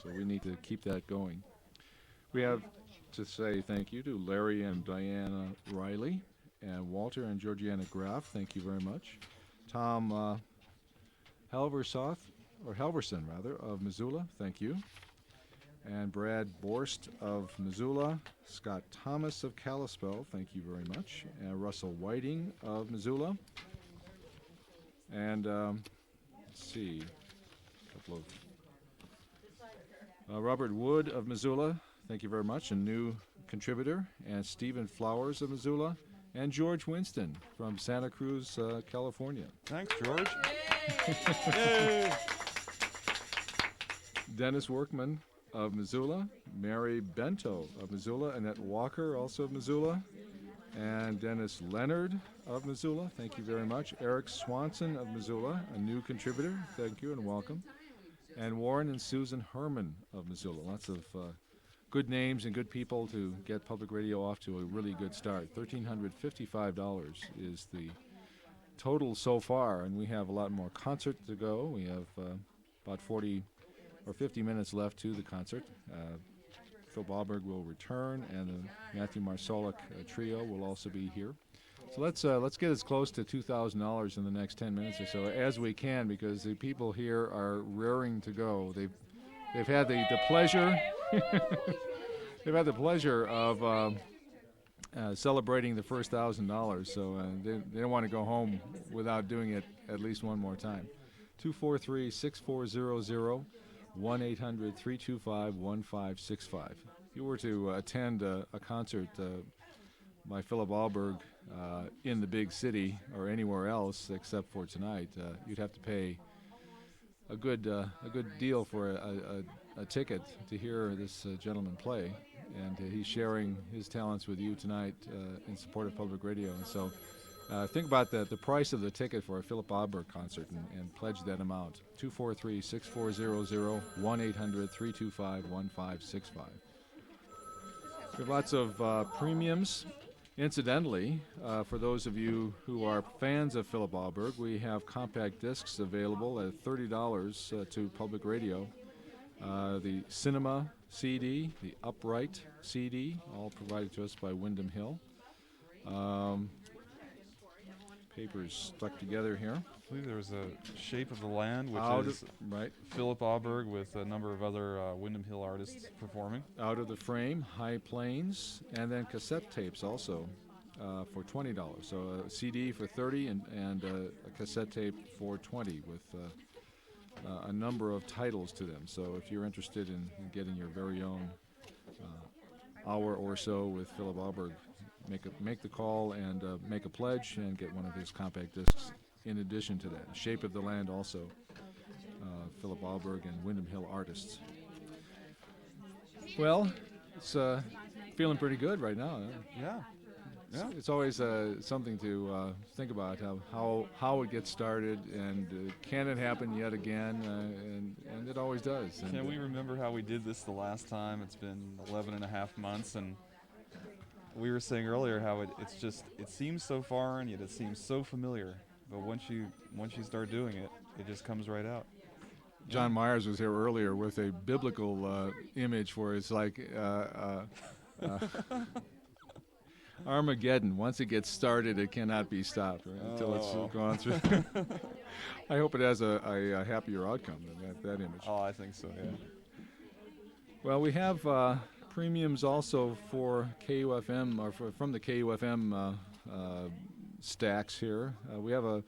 So we need to keep that going. We have to say thank you to Larry and Diana Riley and Walter and Georgiana Graff. Thank you very much. Tom Halversoth, or Halverson rather, of Missoula. Thank you. And Brad Borst of Missoula. Scott Thomas of Kalispell. Thank you very much. And Russell Whiting of Missoula. And let's see, a couple of Robert Wood of Missoula, thank you very much, a new contributor, and Stephen Flowers of Missoula, and George Winston from Santa Cruz, California. Thanks, George. Yay! Dennis Workman of Missoula, Mary Bento of Missoula, Annette Walker, also of Missoula, and Dennis Leonard of Missoula, thank you very much. Eric Swanson of Missoula, a new contributor, thank you and welcome. And Warren and Susan Herman of Missoula. Lots of good names and good people to get public radio off to a really good start. $1,355 is the total so far, and we have a lot more concert to go. We have about 40 or 50 minutes left to the concert. Phil Ballberg will return, and the Matthew Marsolik trio will also be here. So let's get as close to $2,000 in the next 10 minutes or so as we can, because the people here are raring to go. They've had the pleasure they've had the pleasure of celebrating the first $1,000. So they don't want to go home without doing it at least one more time. 243-6400, 1-800-325-1565. If you were to attend a concert by Philip Alberg in the big city or anywhere else except for tonight, you'd have to pay a good deal for a ticket to hear this gentleman play, and he's sharing his talents with you tonight in support of public radio. And so think about the price of the ticket for a Philip Alberg concert and pledge that amount. 243-6400, 1-800-325-1565. We have lots of premiums. Incidentally, for those of you who are fans of Philip Alberg, we have compact discs available at $30 to public radio. The Cinema CD, the Upright CD, all provided to us by Wyndham Hill. Papers stuck together here. I believe there was a Shape of the Land, which is right. Philip Alberg with a number of other Wyndham Hill artists performing. Out of the Frame, High Plains, and then cassette tapes also for $20. So a CD for $30 and a cassette tape for $20 with a number of titles to them. So if you're interested in getting your very own hour or so with Philip Alberg, make the call and make a pledge and get one of his compact discs in addition to that. Shape of the Land also, Philip Alberg and Wyndham Hill artists. Well, it's feeling pretty good right now. Yeah. It's always something to think about how it gets started, and can it happen yet again, and it always does. Can we remember how we did this the last time? It's been 11 and a half months, and we were saying earlier how it seems so foreign, yet it seems so familiar. But once you start doing it, it just comes right out. John Myers was here earlier with a biblical image for it's like Armageddon. Once it gets started, it cannot be stopped, right? Until it's gone through. I hope it has a happier outcome than that image. Oh, I think so, yeah. Well, we have premiums also for KUFM, or from the KUFM stacks here. We have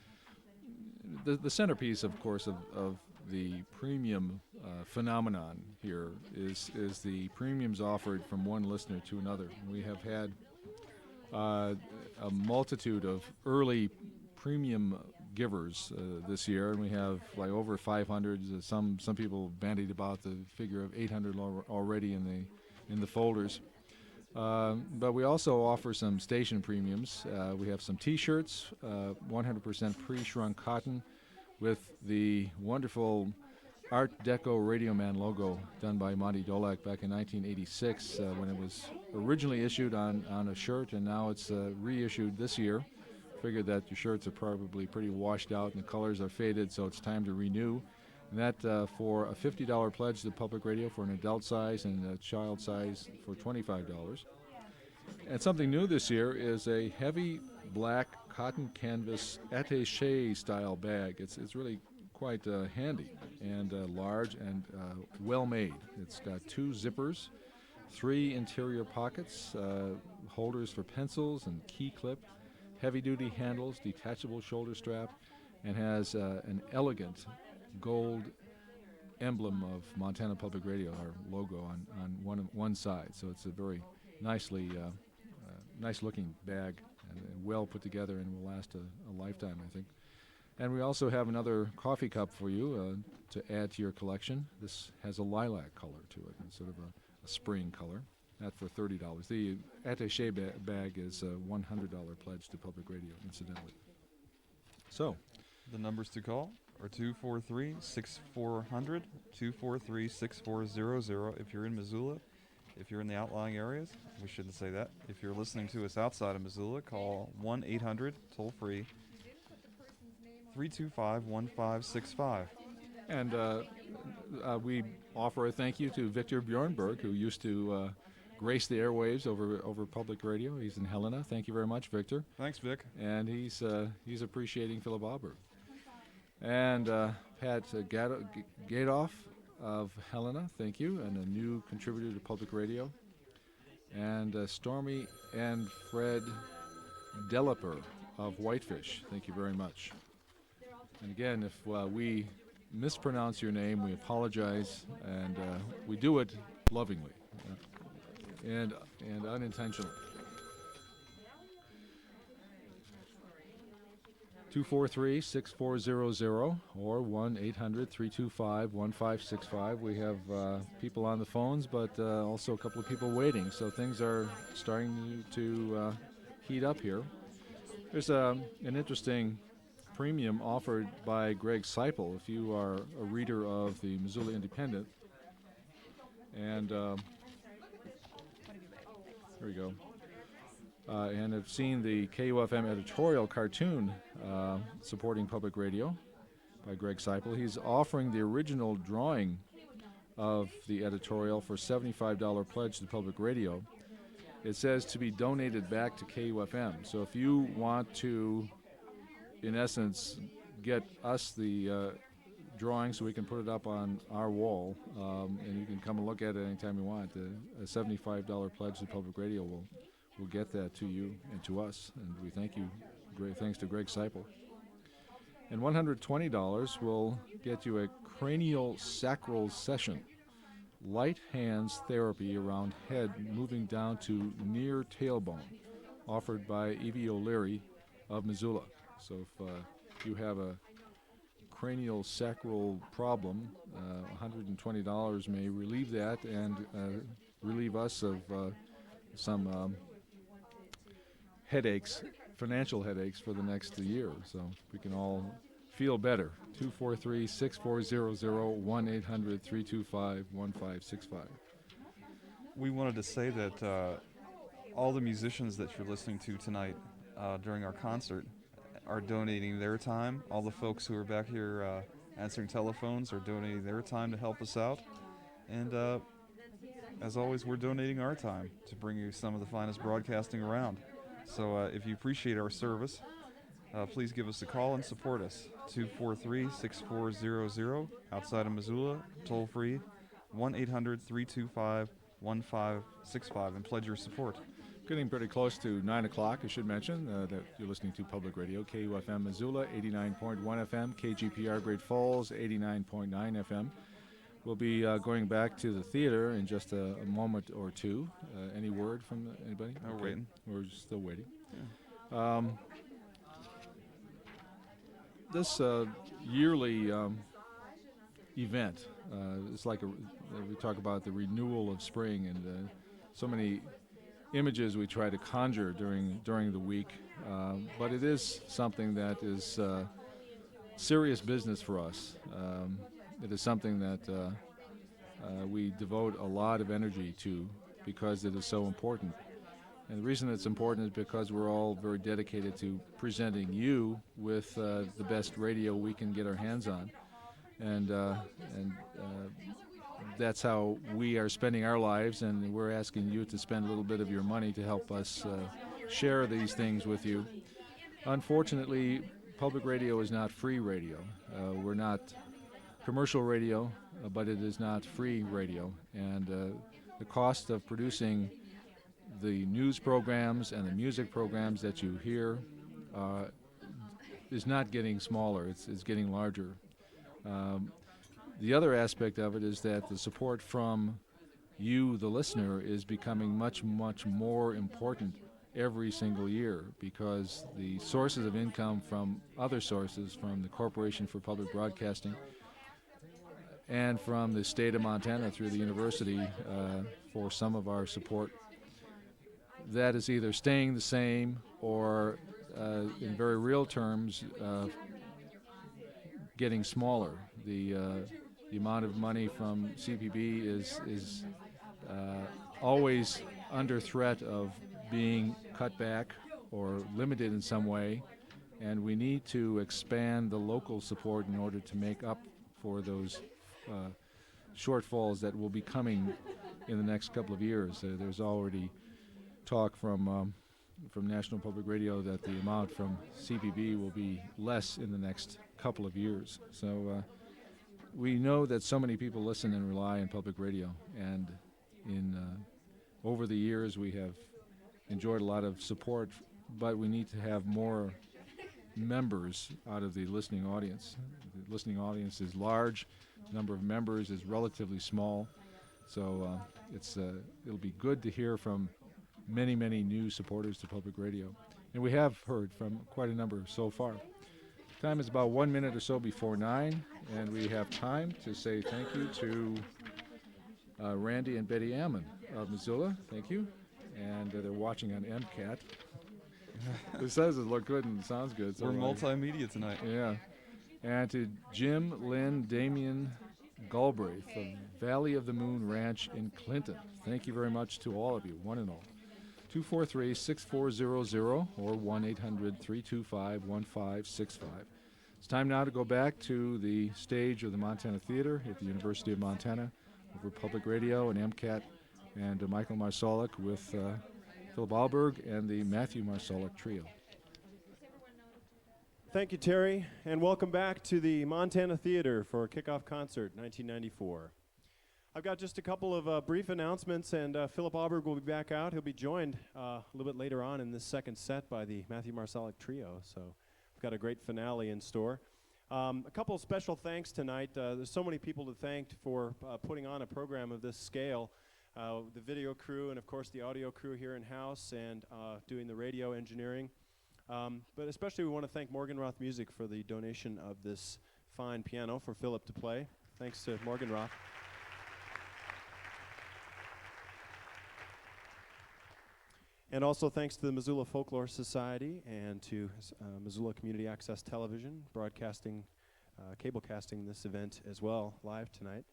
the centerpiece, of course, of the premium phenomenon here is the premiums offered from one listener to another. We have had a multitude of early premium givers this year, and we have like over 500. Some people bandied about the figure of 800 already in the folders. But we also offer some station premiums. We have some T-shirts, 100% pre-shrunk cotton, with the wonderful Art Deco Radio Man logo done by Monty Dolak back in 1986 when it was originally issued on a shirt, and now it's reissued this year. Figured that your shirts are probably pretty washed out and the colors are faded, so it's time to renew. And that for a $50 pledge to public radio for an adult size and a child size for $25. And something new this year is a heavy black cotton canvas attaché style bag. It's really quite handy and large and well made. It's got 2 zippers, 3 interior pockets, holders for pencils and key clip, heavy duty handles, detachable shoulder strap, and has an elegant gold emblem of Montana Public Radio, our logo, on one side. So it's a very nicely nice looking bag and well put together and will last a lifetime, I think. And we also have another coffee cup for you to add to your collection. This has a lilac color to it, instead of a spring color. That for $30. The attaché bag is a $100 pledge to public radio, incidentally. So, The numbers to call are 243-6400, 243-6400 if you're in Missoula. If you're in the outlying areas, we shouldn't say that. If you're listening to us outside of Missoula, call 1-800, toll-free, 325-1565. and we offer a thank you to Victor Bjornberg, who used to grace the airwaves over public radio. He's in Helena. Thank you very much, Victor. Thanks, Vic. And he's appreciating Philip Alberg. And Pat Gadoff of Helena, thank you, and a new contributor to public radio. And Stormy and Fred Delaper of Whitefish, thank you very much. And again, if we mispronounce your name, we apologize, and we do it lovingly and unintentionally. 243-6400 or 1-800-325-1565. We have people on the phones, but also a couple of people waiting, so things are starting to heat up here. There's an interesting premium offered by Greg Seipel if you are a reader of the Missoula Independent. And here we go. And have seen the KUFM editorial cartoon supporting public radio by Greg Seipel. He's offering the original drawing of the editorial for $75 pledge to public radio. It says to be donated back to KUFM. So if you want to, in essence, get us the drawing so we can put it up on our wall, and you can come and look at it anytime you want, a $75 pledge to public radio will get that to you and to us, and we thank you. Great thanks to Greg Seipel. And $120 will get you a cranial sacral session, light hands therapy around head moving down to near tailbone, offered by Evie O'Leary of Missoula. So if you have a cranial sacral problem, $120 may relieve that and relieve us of some headaches, financial headaches for the next year, so we can all feel better. 243-6400, 1-800-325-1565. We wanted to say that all the musicians that you're listening to tonight during our concert are donating their time. All the folks who are back here answering telephones are donating their time to help us out. And as always, we're donating our time to bring you some of the finest broadcasting around. So if you appreciate our service, please give us a call and support us. 243-6400 outside of Missoula, toll free, 1-800-325-1565, and pledge your support. Getting pretty close to 9 o'clock, I should mention that you're listening to Public Radio, KUFM Missoula, 89.1 FM, KGPR Great Falls, 89.9 FM. We'll be going back to the theater in just a moment or two. Any word from anybody? We're waiting. We're still waiting. Yeah. This yearly event, it's like we talk about the renewal of spring, and so many images we try to conjure during the week, but it is something that is serious business for us. It is something that we devote a lot of energy to because it is so important. And the reason it's important is because we're all very dedicated to presenting you with the best radio we can get our hands on. and that's how we are spending our lives, and we're asking you to spend a little bit of your money to help us share these things with you. Unfortunately, public radio is not free radio. We're not commercial radio, but it is not free radio, and the cost of producing the news programs and the music programs that you hear uh, is not getting smaller, it's getting larger. Um, the other aspect of it is that the support from you, the listener, is becoming much, much more important every single year, because the sources of income from other sources, from the Corporation for Public Broadcasting and from the state of Montana through the university for some of our support, that is either staying the same or, in very real terms, getting smaller. The amount of money from CPB is always under threat of being cut back or limited in some way, and we need to expand the local support in order to make up for those uh, shortfalls that will be coming in the next couple of years. There's already talk from National Public Radio that the amount from CPB will be less in the next couple of years. So we know that so many people listen and rely on public radio, and in over the years we have enjoyed a lot of support, but we need to have more members out of the listening audience. The listening audience is large, the number of members is relatively small, so it'll be good to hear from many, many new supporters to public radio. And we have heard from quite a number so far. Time is about 1 minute or so before 9, and we have time to say thank you to Randy and Betty Ammon of Missoula. Thank you. And they're watching on MCAT. It says it looked good and sounds good. So We're multimedia tonight. Yeah. And to Jim, Lynn, Damien, Galbraith of Valley of the Moon Ranch in Clinton. Thank you very much to all of you, one and all. 243-6400 or 1-800-325-1565. It's time now to go back to the stage of the Montana Theater at the University of Montana over Public Radio and MCAT and Michael Marsolek with Philip Alberg and the Matthew Marsolek Trio. Thank you, Terry, and welcome back to the Montana Theater for Kickoff Concert 1994. I've got just a couple of brief announcements, and Philip Alberg will be back out. He'll be joined a little bit later on in this second set by the Matthew Marsolek Trio, so we've got a great finale in store. A couple of special thanks tonight. There's so many people to thank for putting on a program of this scale. The video crew and, of course, the audio crew here in-house and doing the radio engineering. But especially we want to thank Morgenroth Music for the donation of this fine piano for Philip to play. Thanks to Morgenroth. And also thanks to the Missoula Folklore Society and to Missoula Community Access Television, broadcasting, cablecasting this event as well, live tonight.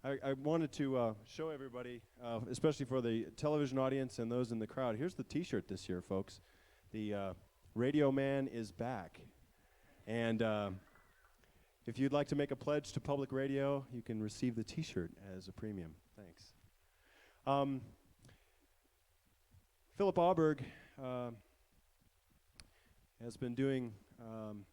I wanted to show everybody, especially for the television audience and those in the crowd, here's the t-shirt this year, folks. The Radio Man is back. And if you'd like to make a pledge to public radio, you can receive the t-shirt as a premium. Thanks. Philip Alberg has been doing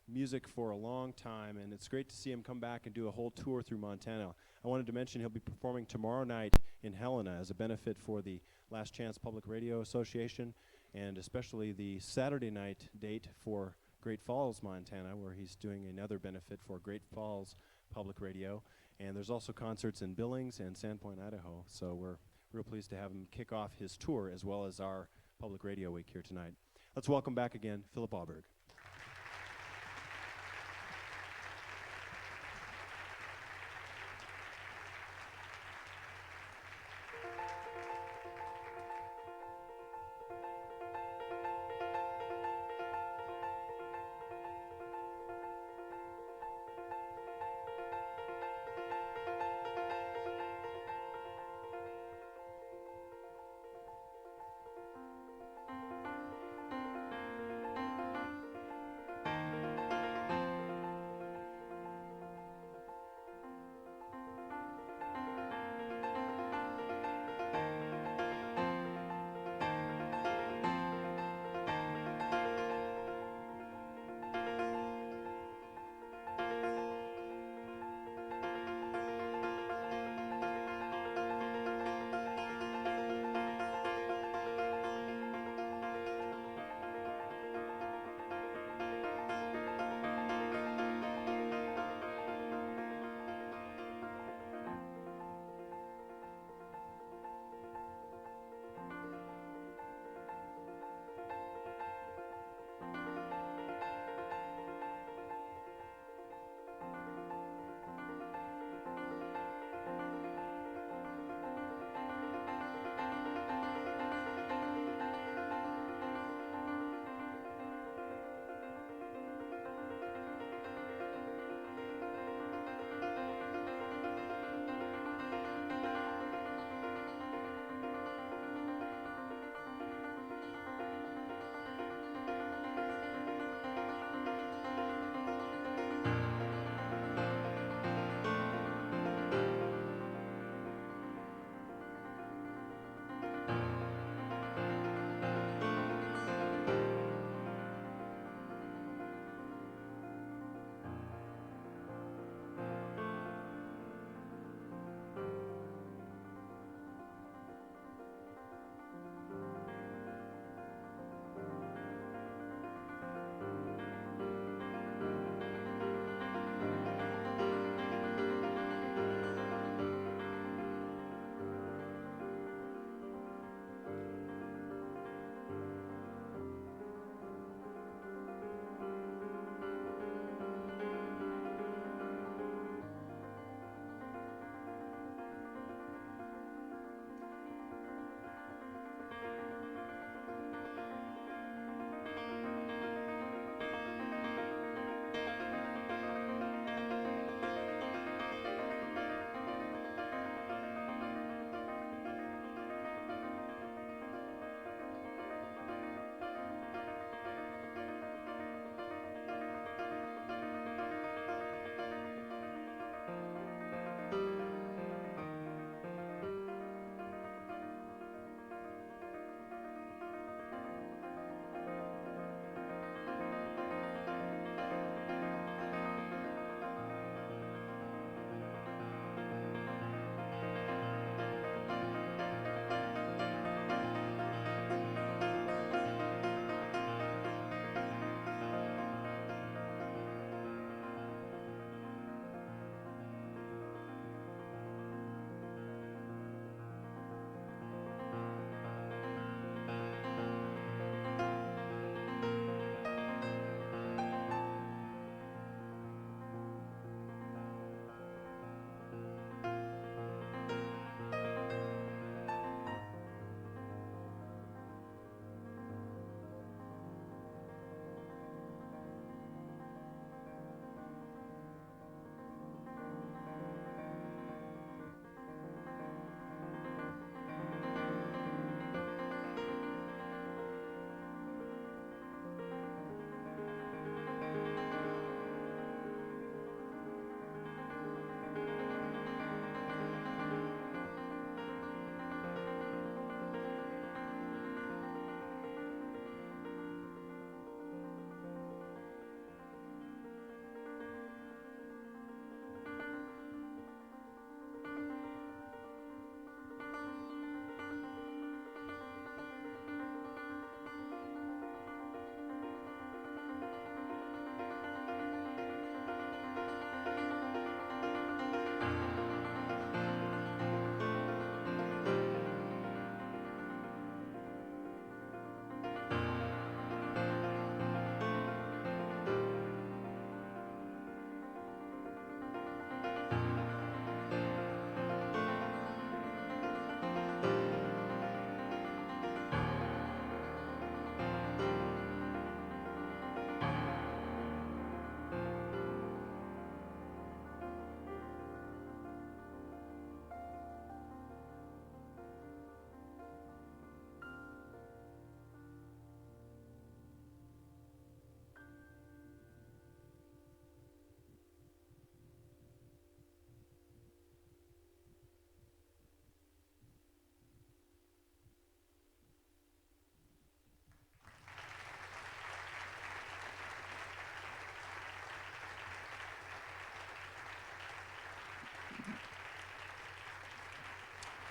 music for a long time, and it's great to see him come back and do a whole tour through Montana. I wanted to mention he'll be performing tomorrow night in Helena as a benefit for the Last Chance Public Radio Association, and especially the Saturday night date for Great Falls, Montana, where he's doing another benefit for Great Falls Public Radio. And there's also concerts in Billings and Sandpoint, Idaho, so we're real pleased to have him kick off his tour as well as our Public Radio Week here tonight. Let's welcome back again Philip Alberg.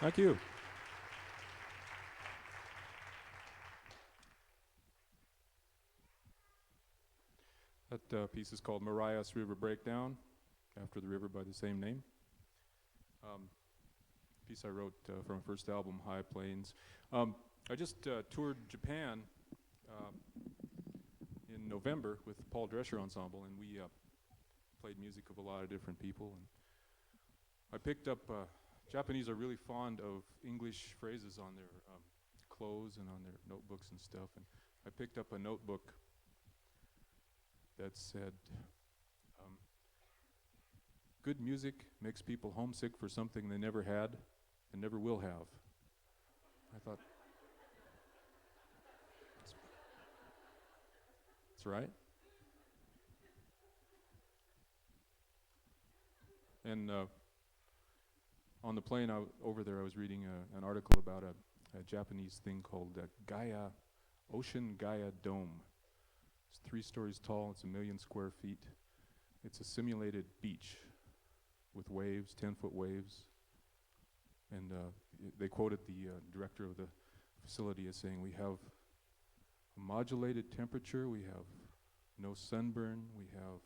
Thank you. That piece is called Marias River Breakdown, after the river by the same name. Piece I wrote from my first album, High Plains. I just toured Japan in November with Paul Drescher Ensemble, and we played music of a lot of different people. And I picked up, Japanese are really fond of English phrases on their clothes and on their notebooks and stuff. And I picked up a notebook that said, good music makes people homesick for something they never had and never will have. I thought, that's right. And on the plane over there, I was reading an article about a Japanese thing called Gaia, Ocean Gaia Dome. It's 3 stories tall, it's 1 million square feet. It's a simulated beach with waves, 10-foot waves. And they quoted the director of the facility as saying, we have a modulated temperature, we have no sunburn, we have,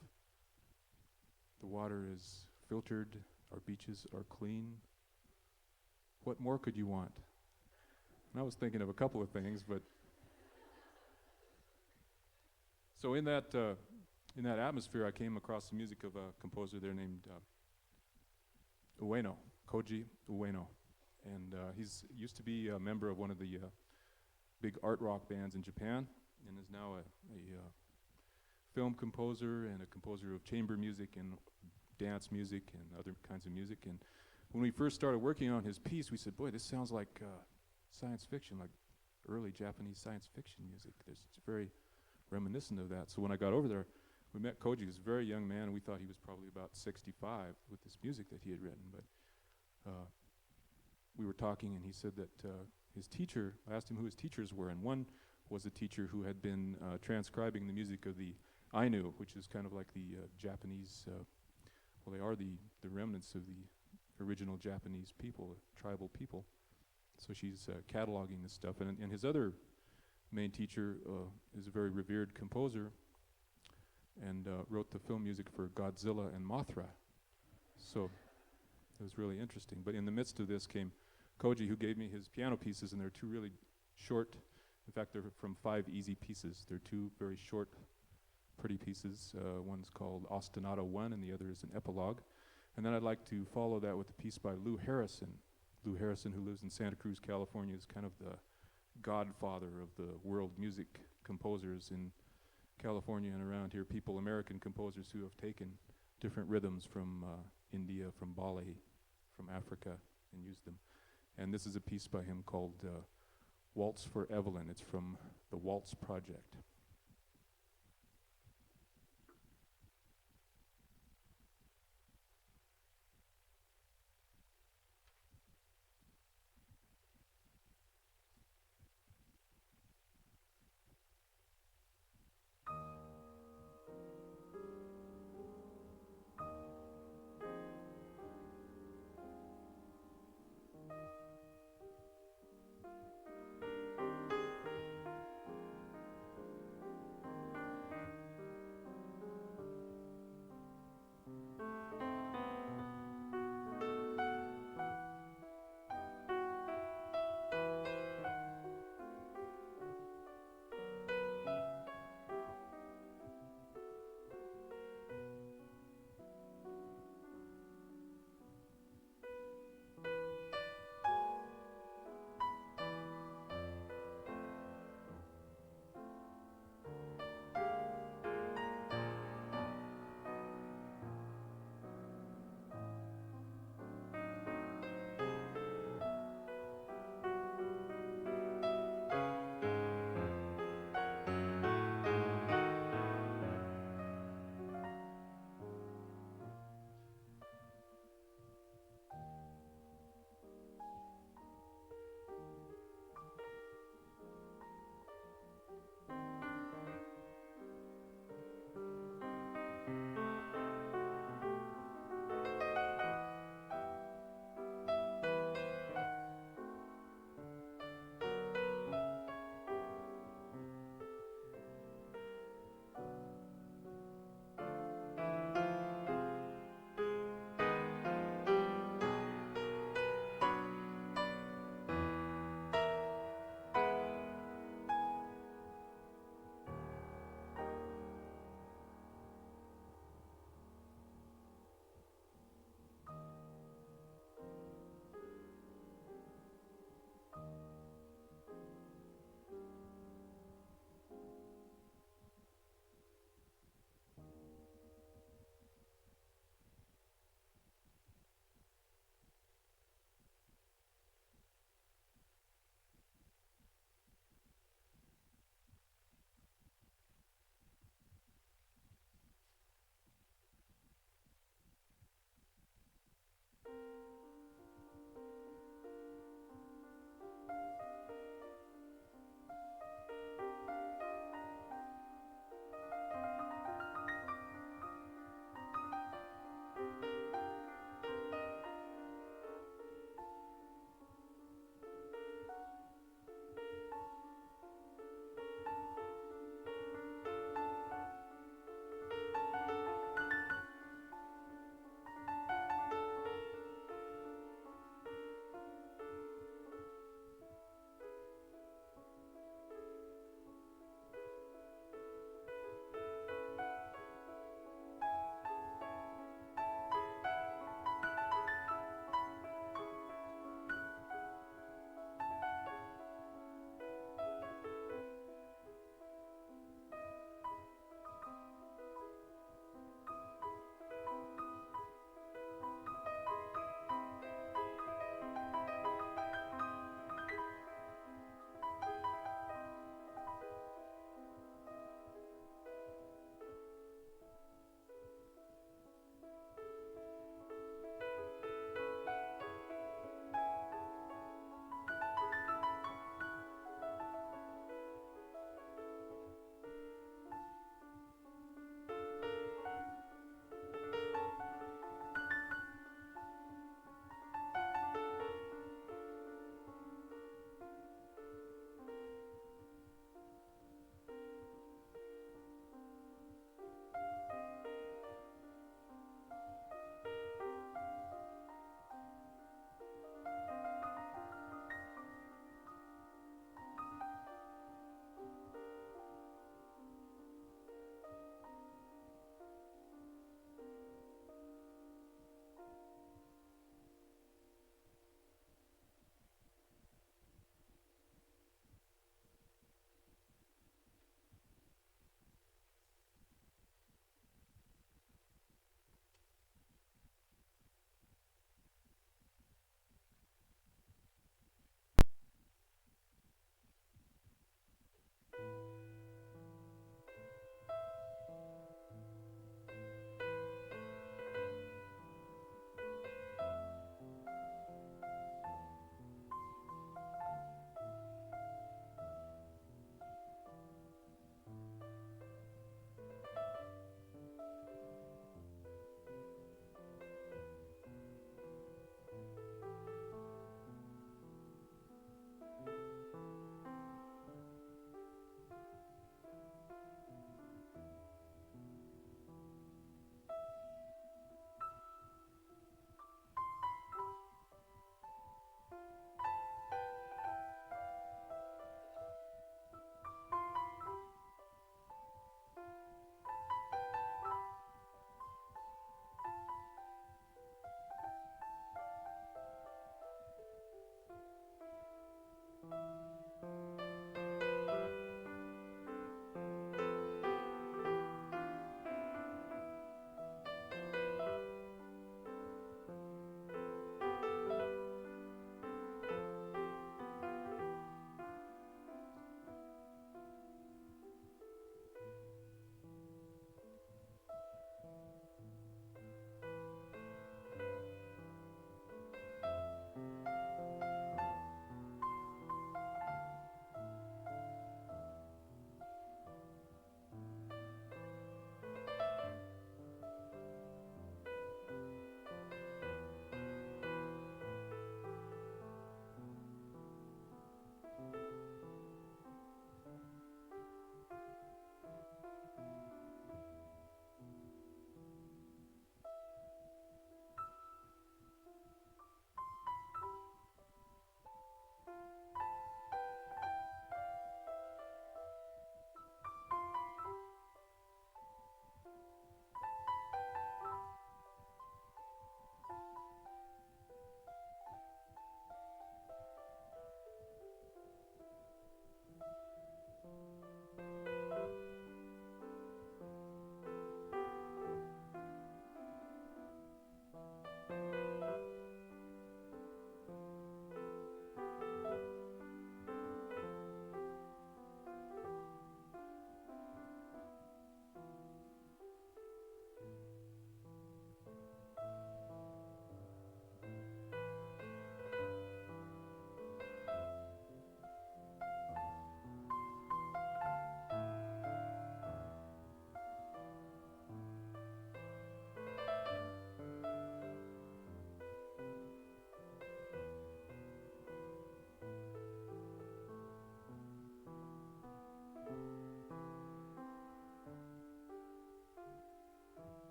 the water is filtered, our beaches are clean. What more could you want? And I was thinking of a couple of things, but so in that atmosphere, I came across the music of a composer there named Ueno, Koji Ueno, and he's used to be a member of one of the big art rock bands in Japan, and is now a film composer and a composer of chamber music and dance music and other kinds of music. And when we first started working on his piece, we said, boy, this sounds like science fiction, like early Japanese science fiction music. It's very reminiscent of that. So when I got over there, we met Koji. He was a very young man, and we thought he was probably about 65 with this music that he had written. But we were talking, and he said that his teacher, I asked him who his teachers were, and one was a teacher who had been transcribing the music of the Ainu, which is kind of like the Japanese, well, they are the remnants of the original Japanese people, tribal people. So she's cataloging this stuff. And his other main teacher is a very revered composer and wrote the film music for Godzilla and Mothra. So it was really interesting. But in the midst of this came Koji, who gave me his piano pieces, and they're 2 really short. In fact, they're from 5 easy pieces. They're 2 very short, pretty pieces. One's called Ostinato 1, and the other is an epilogue. And then I'd like to follow that with a piece by Lou Harrison. Lou Harrison, who lives in Santa Cruz, California, is kind of the godfather of the world music composers in California and around here. People, American composers who have taken different rhythms from India, from Bali, from Africa, and used them. And this is a piece by him called Waltz for Evelyn. It's from the Waltz Project.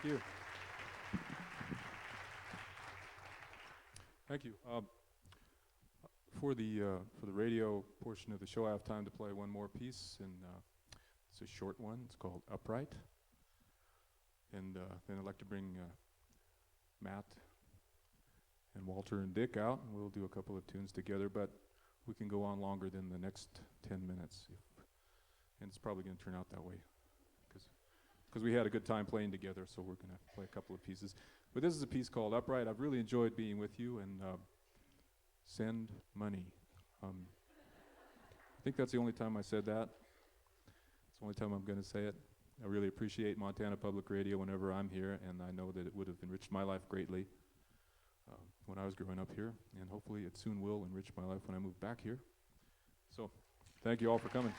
Thank you. Thank you. For the radio portion of the show, I have time to play one more piece, and it's a short one. It's called Upright. And then I'd like to bring Matt and Walter and Dick out, and we'll do a couple of tunes together, but we can go on longer than the next 10 minutes. And it's probably going to turn out that way, because we had a good time playing together, so we're going to play a couple of pieces. But this is a piece called Upright. I've really enjoyed being with you, and send money. I think that's the only time I said that. It's the only time I'm going to say it. I really appreciate Montana Public Radio whenever I'm here, and I know that it would have enriched my life greatly when I was growing up here, and hopefully it soon will enrich my life when I move back here. So, thank you all for coming.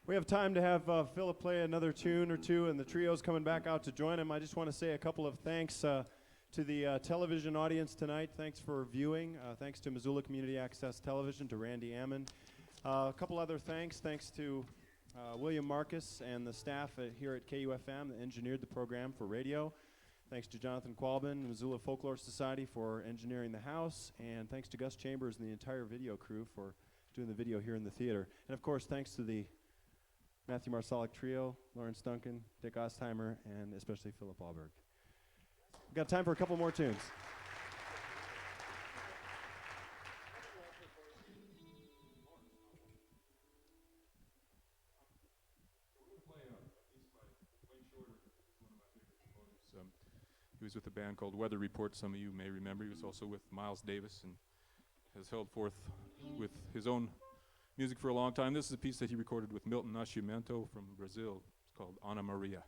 We have time to have Philip play another tune or two, and the trio's coming back out to join him. I just want to say a couple of thanks to the television audience tonight. Thanks for viewing. Thanks to Missoula Community Access Television, to Randy Ammon. A couple other thanks to William Marcus and the staff here at KUFM that engineered the program for radio. Thanks to Jonathan Qualbin, Missoula Folklore Society, for engineering the house. And thanks to Gus Chambers and the entire video crew for doing the video here in the theater. And of course, thanks to the Matthew Marsalic Trio, Lawrence Duncan, Dick Ostheimer, and especially Philip Alberg. We've got time for a couple more tunes. He was with a band called Weather Report, some of you may remember. He was also with Miles Davis and has held forth with his own music for a long time. This is a piece that he recorded with Milton Nascimento from Brazil. It's called Ana Maria.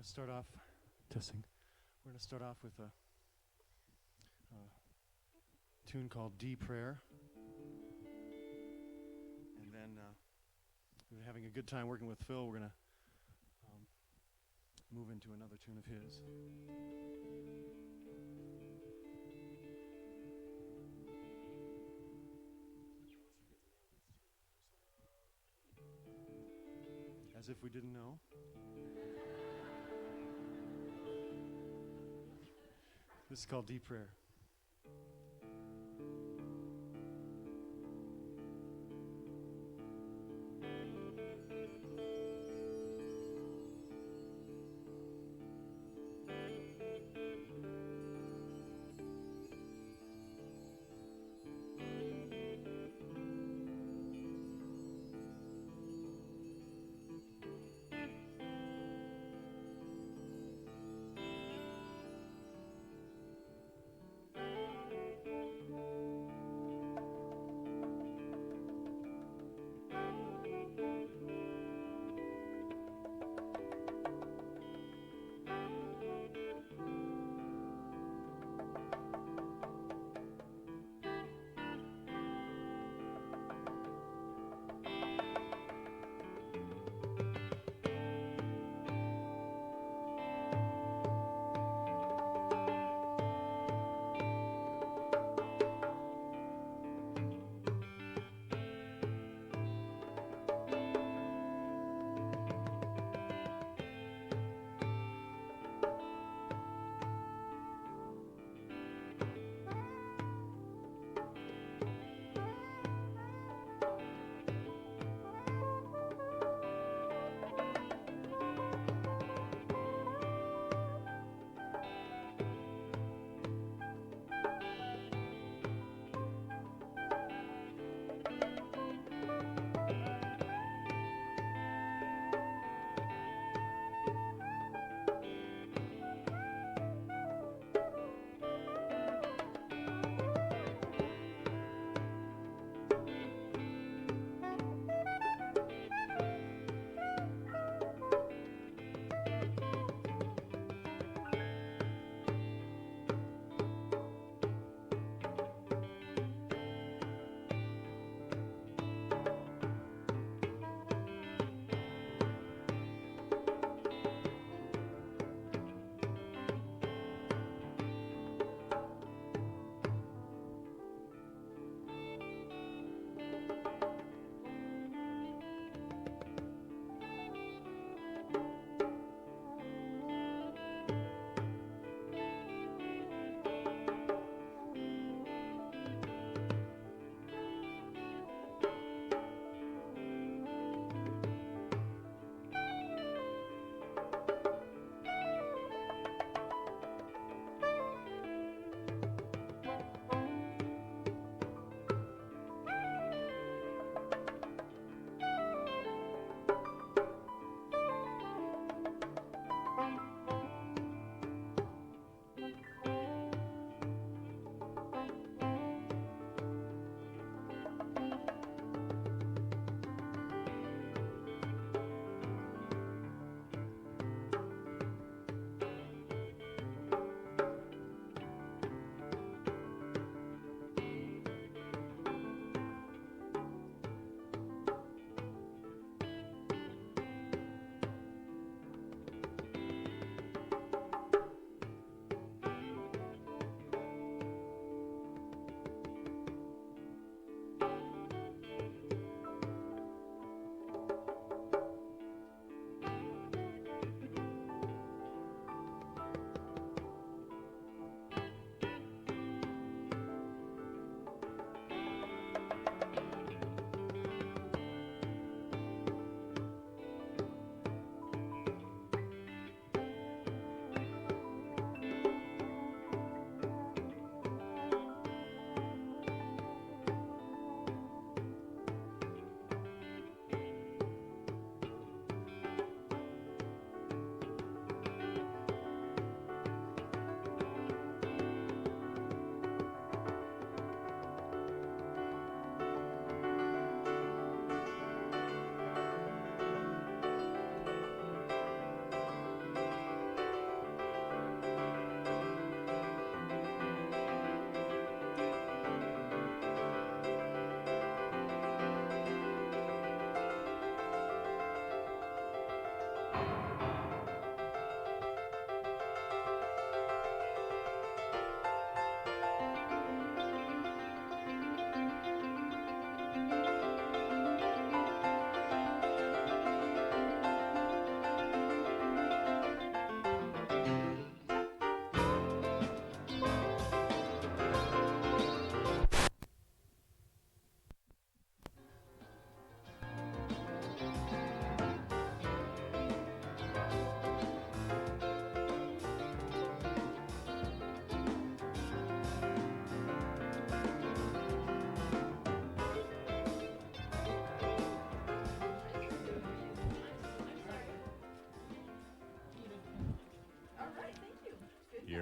to start off testing. We're going to start off with a tune called D Prayer. And then we've been having a good time working with Phil. We're going to move into another tune of his. As if we didn't know. This is called Deep Prayer.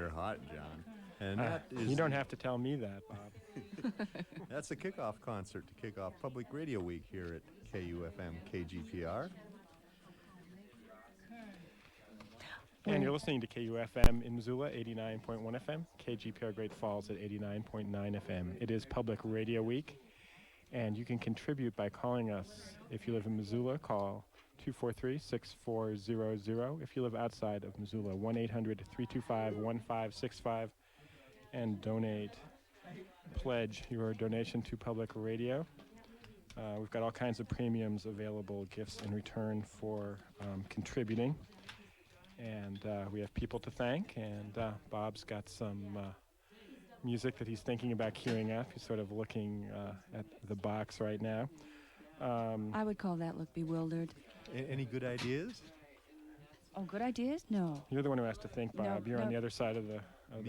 you're hot, John. And that is you don't have to tell me that, Bob. that's the kickoff concert to kick off Public Radio Week here at KUFM KGPR. And you're listening to KUFM in Missoula, 89.1 FM, KGPR Great Falls at 89.9 FM. It is Public Radio Week, and you can contribute by calling us. If you live in Missoula, call 243-6400. If you live outside of Missoula, 1-800-325-1565, and donate. Pledge your donation to public radio. We've got all kinds of premiums available, gifts in return for contributing. And we have people to thank, and Bob's got some music that he's thinking about queuing up. He's sort of looking at the box right now. I would call that look bewildered. Any good ideas? Oh, good ideas? No. You're the one who has to think, Bob. No, You're on no. the other side of the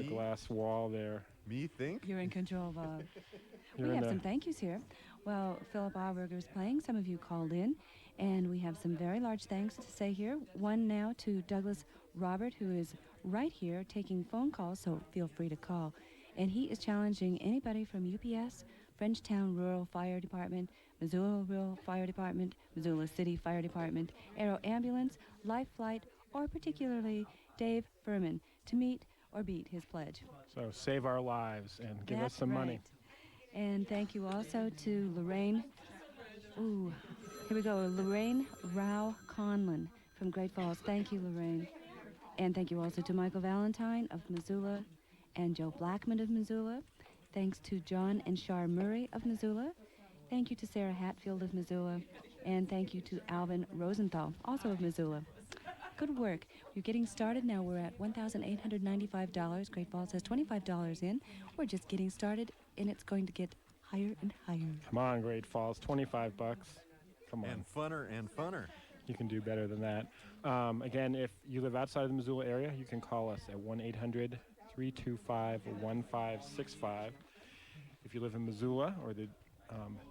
glass wall there. Me think? You're in control, Bob. You're We in have the- some thank yous here. Well, Philip Auberger is playing. Some of you called in. And we have some very large thanks to say here. One now to Douglas Robert, who is right here taking phone calls, so feel free to call. And he is challenging anybody from UPS, Frenchtown Rural Fire Department, Missoula Rural Fire Department, Missoula City Fire Department, Aero Ambulance, Life Flight, or particularly Dave Furman to meet or beat his pledge. So save our lives and give us That's some money. right. And thank you also to Lorraine. Ooh, here we go. Lorraine Rao Conlon from Great Falls. Thank you, Lorraine. And thank you also to Michael Valentine of Missoula and Joe Blackman of Missoula. Thanks to John and Shar Murray of Missoula. Thank you to Sarah Hatfield of Missoula. And thank you to Alvin Rosenthal, also of Missoula. Good work. We're getting started now. We're at $1,895. Great Falls has $25 in. We're just getting started, and it's going to get higher and higher. Come on, Great Falls, $25. Come on. And funner and funner. You can do better than that. Again, if you live outside of the Missoula area, you can call us at 1-800-325-1565. If you live in Missoula or the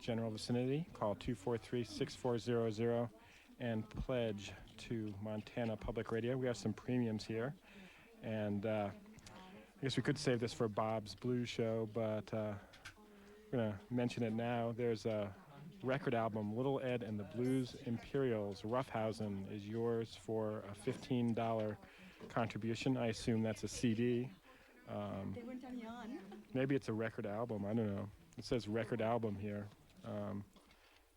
general vicinity, call 243-6400 and pledge to Montana Public Radio. We have some premiums here. And I guess we could save this for Bob's Blues Show, but I'm going to mention it now. There's a record album, Little Ed and the Blues Imperials, Roughhausen, is yours for a $15 contribution. I assume that's a CD. Maybe it's a record album. I don't know. It says record album here.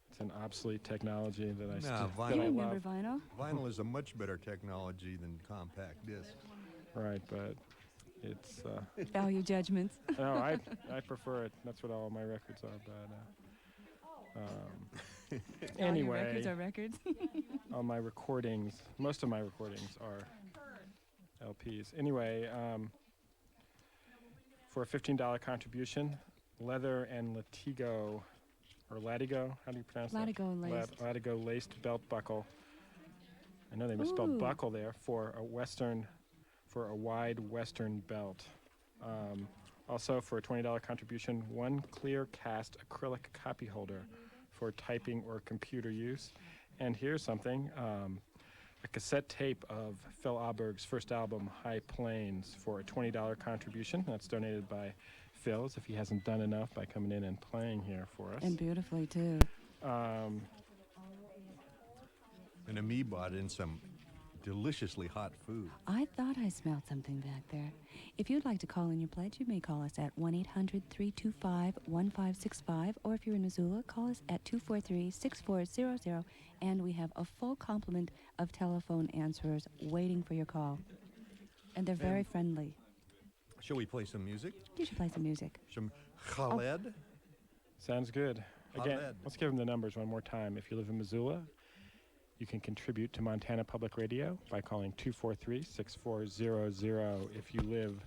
It's an obsolete technology that I, Nah, that You I remember love. vinyl? Vinyl is a much better technology than compact disc. Right, but it's... Value judgments. no, I prefer it. That's what all my records are, but... All your anyway, records are records. all my recordings, most of my recordings are LPs. Anyway, for a $15 contribution, leather and Latigo, or Latigo, how do you pronounce Latigo that? laced. Latigo laced belt buckle. I know they misspelled Ooh. buckle there for a wide western belt. Also, for a $20 contribution, one clear cast acrylic copy holder for typing or computer use. And here's something, a cassette tape of Phil Auberg's first album, High Plains, for a $20 contribution. That's donated by Phil, if he hasn't done enough by coming in and playing here for us. And beautifully, too. And Ami bought in some deliciously hot food. I thought I smelled something back there. If you'd like to call in your pledge, you may call us at 1-800-325-1565, or if you're in Missoula, call us at 243-6400, and we have a full complement of telephone answerers waiting for your call. And they're very friendly. Shall we play some music? You should play some music. Some Khaled? Sounds good. Again, Khaled. let's give them the numbers one more time. If you live in Missoula, you can contribute to Montana Public Radio by calling 243-6400. If you live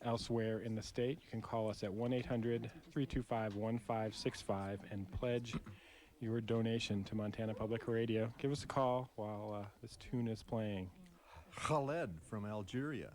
elsewhere in the state, you can call us at 1-800-325-1565 and pledge your donation to Montana Public Radio. Give us a call while this tune is playing. Khaled from Algeria.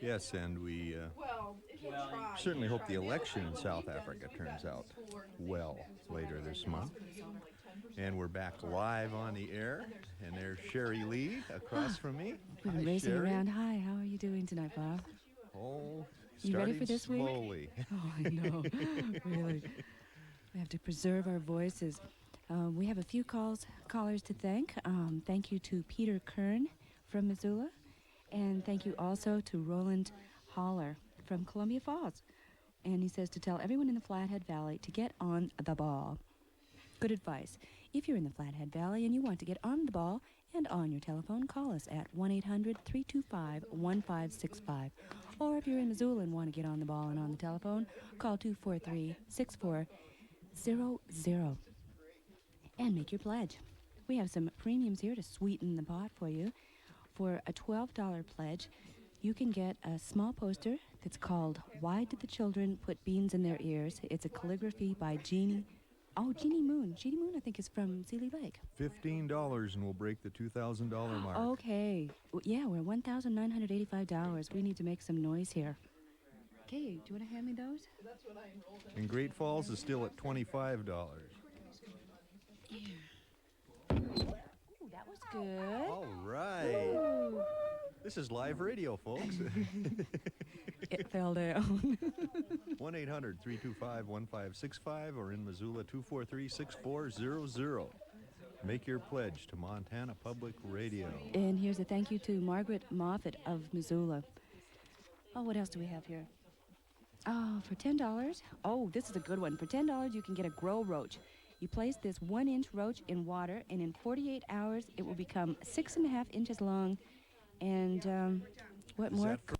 Yes, and we certainly hope the election in South Africa turns out well later this month. And we're back live on the air, and there's Sherry Lee across from me. We've Hi, been racing Sherry. around. Hi, how are you doing tonight, Bob? Oh, You ready starting for this week? slowly. Oh, I know. Really. We have to preserve our voices. We have a few callers to thank. Thank you to Peter Kern from Missoula. And thank you also to Roland Holler from Columbia Falls. And he says to tell everyone in the Flathead Valley to get on the ball. Good advice. If you're in the Flathead Valley and you want to get on the ball and on your telephone, call us at 1-800-325-1565. Or if you're in Missoula and want to get on the ball and on the telephone, call 243-6400 and make your pledge. We have some premiums here to sweeten the pot for you. For a $12 pledge, you can get a small poster that's called Why Did the Children Put Beans in Their Ears? It's a calligraphy by Jeannie Moon. Jeannie Moon, I think, is from Sealy Lake. $15 and we'll break the $2,000 mark. Okay. Yeah, we're $1,985. We need to make some noise here. Okay, do you want to hand me those? And Great Falls is still at $25. Ooh, that was good. All right. Ooh. This is live radio, folks. It fell down. 1-800-325-1565 or in Missoula 243-6400. Make your pledge to Montana Public Radio. And here's a thank you to Margaret Moffett of Missoula. Oh, what else do we have here? Oh, for $10. Oh, this is a good one. For $10, you can get a grow roach. You place this 1-inch roach in water, and in 48 hours, it will become 6.5 inches long. And what Is more? that for